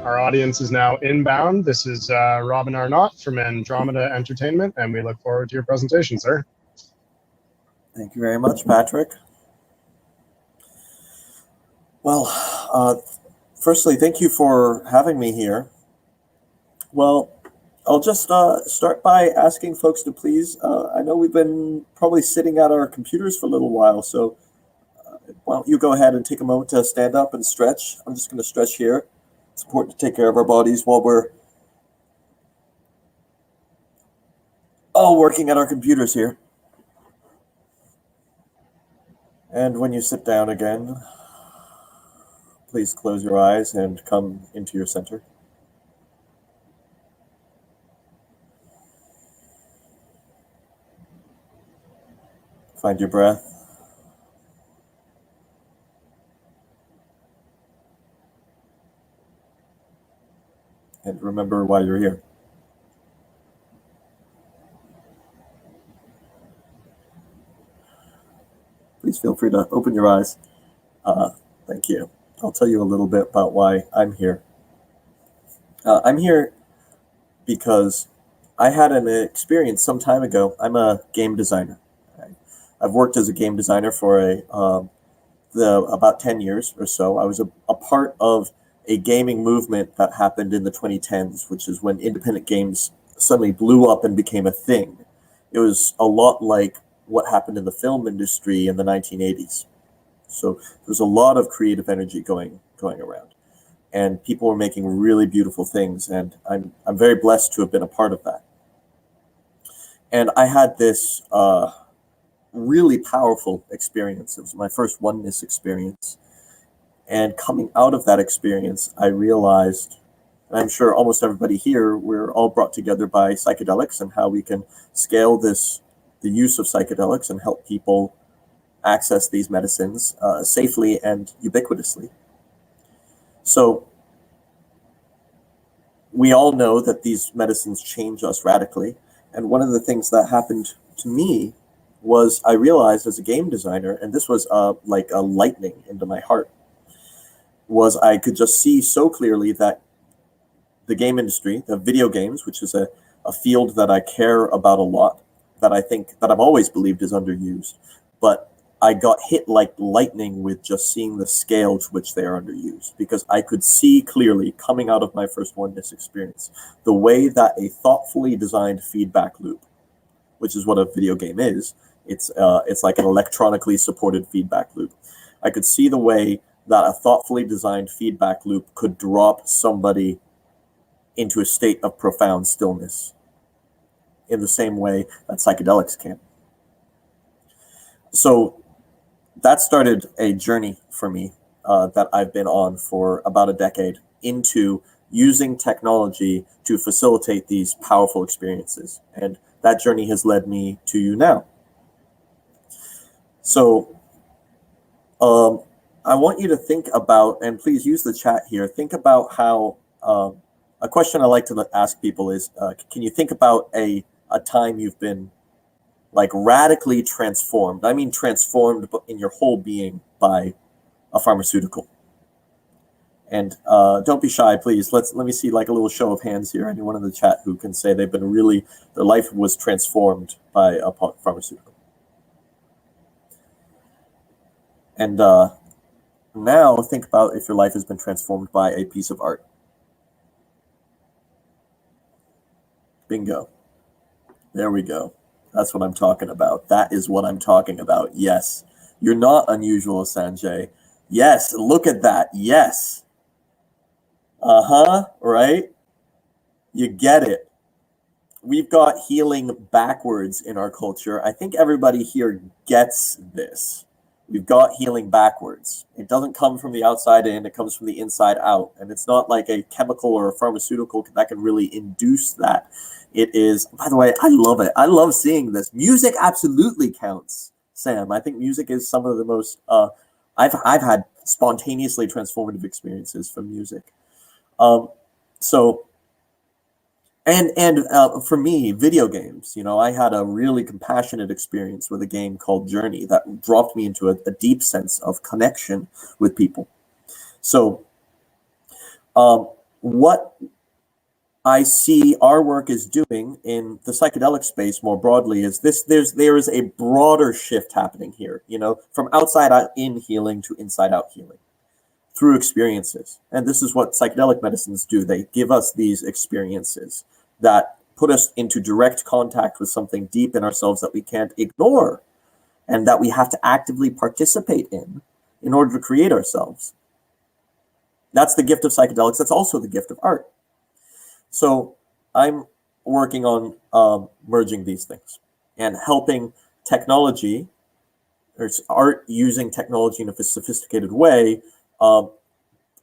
Our audience is now inbound. This is Robin Arnott from Andromeda Entertainment, and we look forward to your presentation, sir. Thank you very much, Patrick. Well, firstly, thank you for having me here. Well, I'll just start by asking folks to please, I know we've been probably sitting at our computers for a little while, so why don't you go ahead and take a moment to stand up and stretch. I'm just going to stretch here. It's important to take care of our bodies while we're all working at our computers here. And when you sit down again, please close your eyes and come into your center. Find your breath. And remember why you're here. Please feel free to open your eyes. Thank you. I'll tell you a little bit about why I'm here. I'm here because I had an experience some time ago. I'm a game designer. I've worked as a game designer for about 10 years or so. I was a part of a gaming movement that happened in the 2010s, which is when independent games suddenly blew up and became a thing. It was a lot like what happened in the film industry in the 1980s. So there was a lot of creative energy going around, and people were making really beautiful things, and I'm very blessed to have been a part of that. And I had this really powerful experience. It was my first oneness experience. And coming out of that experience, I realized, and I'm sure almost everybody here, we're all brought together by psychedelics and how we can scale the use of psychedelics and help people access these medicines safely and ubiquitously. So we all know that these medicines change us radically. And one of the things that happened to me was I realized as a game designer, and this was like a lightning into my heart, was I could just see so clearly that the game industry, the video games, which is a field that I care about a lot, that I think that I've always believed is underused, but I got hit like lightning with just seeing the scale to which they are underused, because I could see clearly coming out of my first oneness experience, the way that a thoughtfully designed feedback loop, which is what a video game is, it's like an electronically supported feedback loop. I could see the way that a thoughtfully designed feedback loop could drop somebody into a state of profound stillness in the same way that psychedelics can. So that started a journey for me that I've been on for about a decade into using technology to facilitate these powerful experiences. And that journey has led me to you now. So I want you to think about, and please use the chat here, think about how, a question I like to ask people is, can you think about a time you've been like radically transformed? I mean transformed in your whole being by a pharmaceutical. And don't be shy, please. Let me see like a little show of hands here. Anyone in the chat who can say they've been their life was transformed by a pharmaceutical. And now think about if your life has been transformed by a piece of art. Bingo. There we go. That's what I'm talking about. That is what I'm talking about. Yes. You're not unusual, Sanjay. Yes. Look at that. Yes. Right? You get it. We've got healing backwards in our culture. I think everybody here gets this. We've got healing backwards. It doesn't come from the outside in, it comes from the inside out. And it's not like a chemical or a pharmaceutical that can really induce that. It is, by the way, I love it. I love seeing this. Music absolutely counts, Sam. I think music is some of the most, I've had spontaneously transformative experiences from music. For me, video games, I had a really compassionate experience with a game called Journey that dropped me into a deep sense of connection with people. So what I see our work is doing in the psychedelic space more broadly is this: there is a broader shift happening here, from outside out in healing to inside out healing through experiences. And this is what psychedelic medicines do. They give us these experiences that put us into direct contact with something deep in ourselves that we can't ignore and that we have to actively participate in order to create ourselves. That's the gift of psychedelics. That's also the gift of art. So I'm working on merging these things and helping technology, or art using technology in a sophisticated way,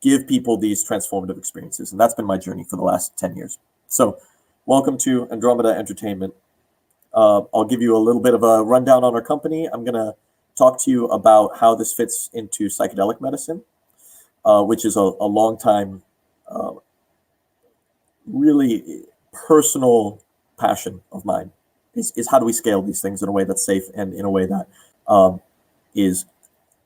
give people these transformative experiences. And that's been my journey for the last 10 years. So welcome to Andromeda Entertainment. I'll give you a little bit of a rundown on our company. I'm going to talk to you about how this fits into psychedelic medicine, which is a long time, really personal passion of mine, is how do we scale these things in a way that's safe and in a way that is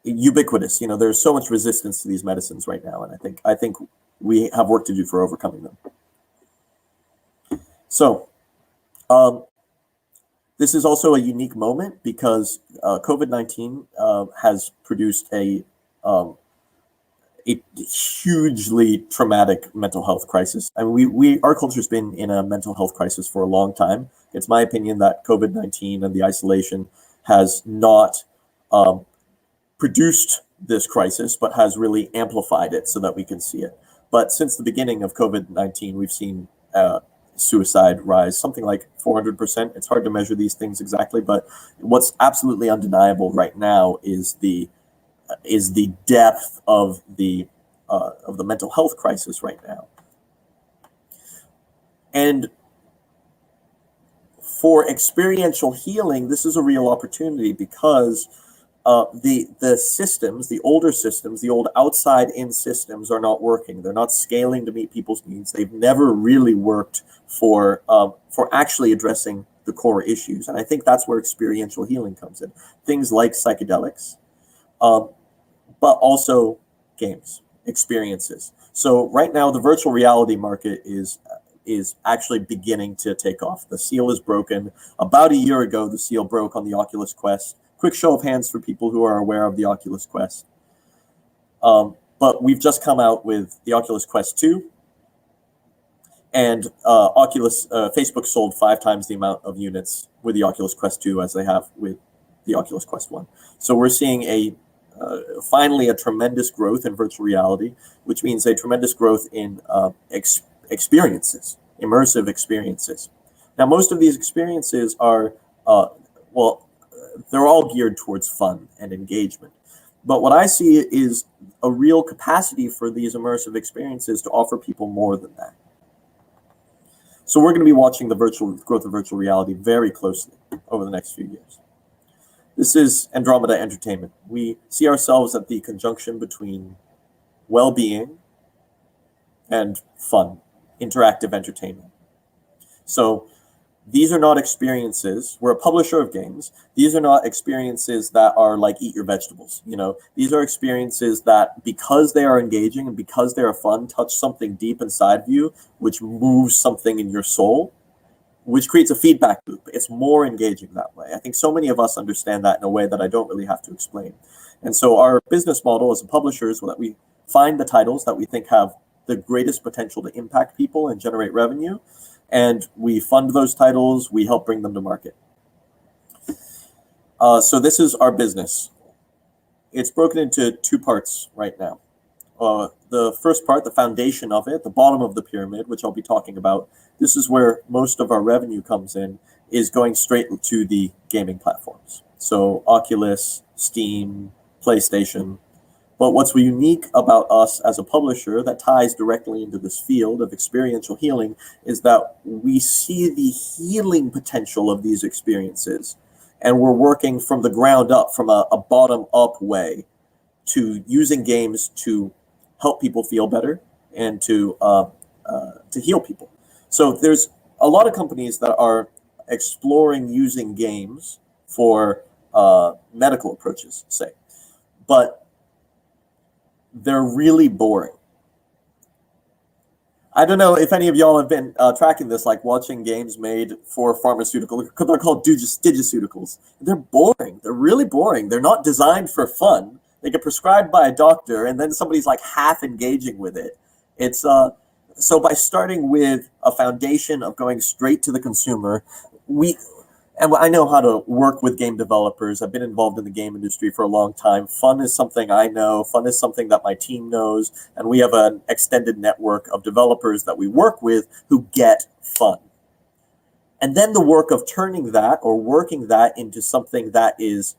ubiquitous. There's so much resistance to these medicines right now, and I think we have work to do for overcoming them. So this is also a unique moment because COVID-19 has produced a hugely traumatic mental health crisis. I mean, our culture's been in a mental health crisis for a long time. It's my opinion that COVID-19 and the isolation has not produced this crisis, but has really amplified it so that we can see it. But since the beginning of COVID-19, we've seen suicide rise something like 400%. It's hard to measure these things exactly, but what's absolutely undeniable right now is the depth of the mental health crisis right now. And for experiential healing, this is a real opportunity because the systems, the older systems, the old outside-in systems are not working. They're not scaling to meet people's needs. They've never really worked for actually addressing the core issues. And I think that's where experiential healing comes in. Things like psychedelics, but also games, experiences. So right now, the virtual reality market is actually beginning to take off. The seal is broken. About a year ago, the seal broke on the Oculus Quest. Quick show of hands for people who are aware of the Oculus Quest. But we've just come out with the Oculus Quest 2, and Facebook sold 5 times the amount of units with the Oculus Quest 2 as they have with the Oculus Quest 1. So we're seeing finally a tremendous growth in virtual reality, which means a tremendous growth in experiences, immersive experiences. Now, most of these experiences are, they're all geared towards fun and engagement. But what I see is a real capacity for these immersive experiences to offer people more than that. So we're going to be watching the growth of virtual reality very closely over the next few years. This is Andromeda Entertainment. We see ourselves at the conjunction between well-being and fun, interactive entertainment. So these are not experiences. We're a publisher of games. These are not experiences that are like eat your vegetables. These are experiences that, because they are engaging and because they are fun, touch something deep inside of you, which moves something in your soul, which creates a feedback loop. It's more engaging that way. I think so many of us understand that in a way that I don't really have to explain. And so our business model as a publisher is that we find the titles that we think have the greatest potential to impact people and generate revenue, and we fund those titles, we help bring them to market. So this is our business. It's broken into 2 parts right now. The first part, the foundation of it, the bottom of the pyramid, which I'll be talking about, this is where most of our revenue comes in, is going straight to the gaming platforms. So Oculus, Steam, PlayStation. But what's unique about us as a publisher that ties directly into this field of experiential healing is that we see the healing potential of these experiences. And we're working from the ground up, from a bottom-up way, to using games to help people feel better and to heal people. So there's a lot of companies that are exploring using games for medical approaches, say. But they're really boring. I don't know if any of y'all have been tracking this, like watching games made for pharmaceuticals. They're called digiceuticals. They're boring. They're really boring. They're not designed for fun. They get prescribed by a doctor, and then somebody's like half engaging with it. It's so by starting with a foundation of going straight to the consumer, and I know how to work with game developers. I've been involved in the game industry for a long time. Fun is something I know. Fun is something that my team knows. And we have an extended network of developers that we work with who get fun. And then the work of turning that or working that into something that is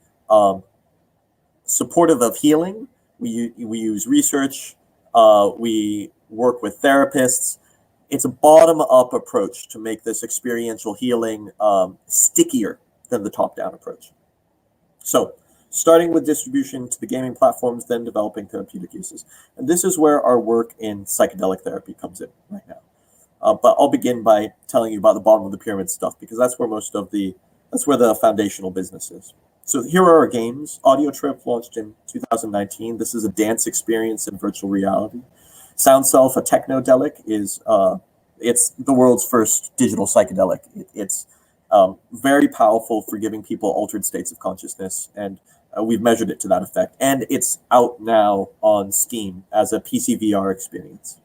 supportive of healing. We use research. We work with therapists. It's a bottom-up approach to make this experiential healing stickier than the top-down approach. So, starting with distribution to the gaming platforms, then developing therapeutic uses. And this is where our work in psychedelic therapy comes in right now. But I'll begin by telling you about the bottom of the pyramid stuff, because that's where that's where the foundational business is. So here are our games. Audio Trip launched in 2019. This is a dance experience in virtual reality. SoundSelf, a Technodelic, it's the world's first digital psychedelic. It's very powerful for giving people altered states of consciousness, and we've measured it to that effect. And it's out now on Steam as a PC VR experience.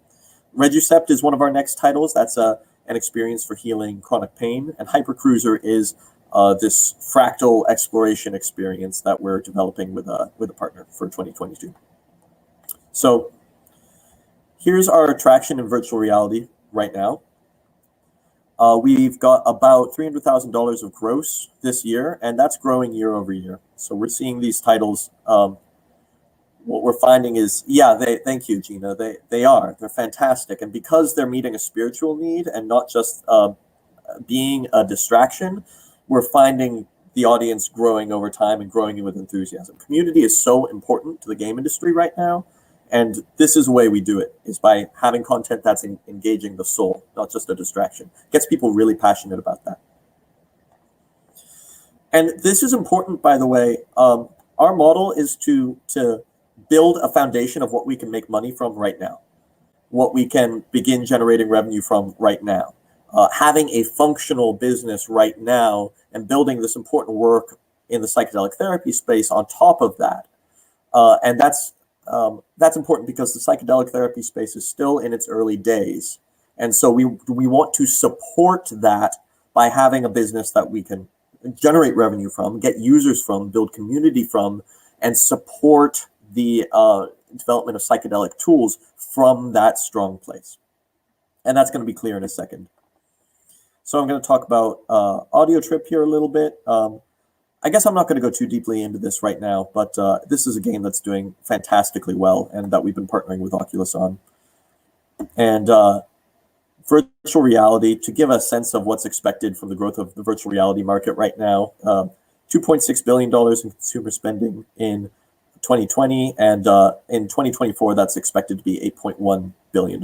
Reducept is one of our next titles. That's an experience for healing chronic pain, and Hypercruiser is this fractal exploration experience that we're developing with a partner for 2022. So here's our traction in virtual reality right now. We've got about $300,000 of gross this year, and that's growing year over year. So we're seeing these titles. What we're finding is, thank you, Gina. They're fantastic. And because they're meeting a spiritual need and not just being a distraction, we're finding the audience growing over time and growing with enthusiasm. Community is so important to the game industry right now. And this is the way we do it, is by having content that's engaging the soul, not just a distraction. Gets people really passionate about that. And this is important, by the way. Our model is to build a foundation of what we can make money from right now, what we can begin generating revenue from right now. Having a functional business right now and building this important work in the psychedelic therapy space on top of that. And that's important because the psychedelic therapy space is still in its early days. And so we want to support that by having a business that we can generate revenue from, get users from, build community from, and support the development of psychedelic tools from that strong place. And that's going to be clear in a second. So I'm going to talk about Audio Trip here a little bit. I guess I'm not going to go too deeply into this right now, but this is a game that's doing fantastically well and that we've been partnering with Oculus on. And virtual reality, to give a sense of what's expected from the growth of the virtual reality market right now, $2.6 billion in consumer spending in 2020, and in 2024, that's expected to be $8.1 billion.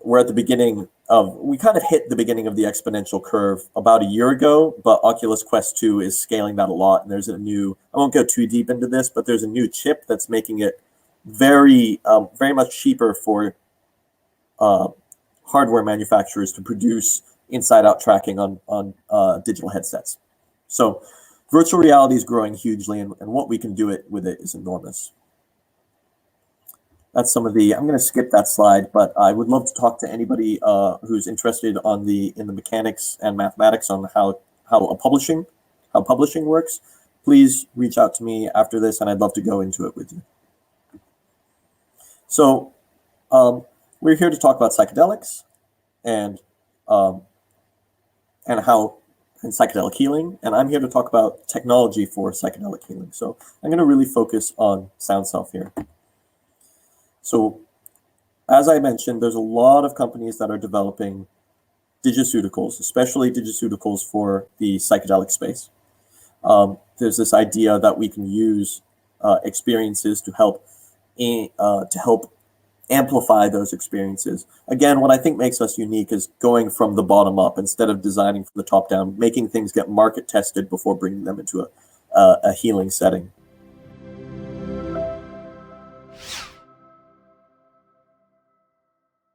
We're at the beginning of, we kind of hit the beginning of the exponential curve about a year ago, but Oculus Quest 2 is scaling that a lot. And there's a new, I won't go too deep into this, but there's a new chip that's making it very much cheaper for hardware manufacturers to produce inside-out tracking on digital headsets. So virtual reality is growing hugely, and what we can do with it is enormous. That's some of the, I'm going to skip that slide, but I would love to talk to anybody who's interested in the mechanics and mathematics on how publishing works. Please reach out to me after this, and I'd love to go into it with you. So we're here to talk about psychedelics and psychedelic healing, and I'm here to talk about technology for psychedelic healing. So I'm going to really focus on SoundSelf here. So, as I mentioned, there's a lot of companies that are developing digiceuticals, especially digiceuticals for the psychedelic space. There's this idea that we can use experiences to help amplify those experiences. Again, what I think makes us unique is going from the bottom up instead of designing from the top down, making things get market tested before bringing them into a healing setting.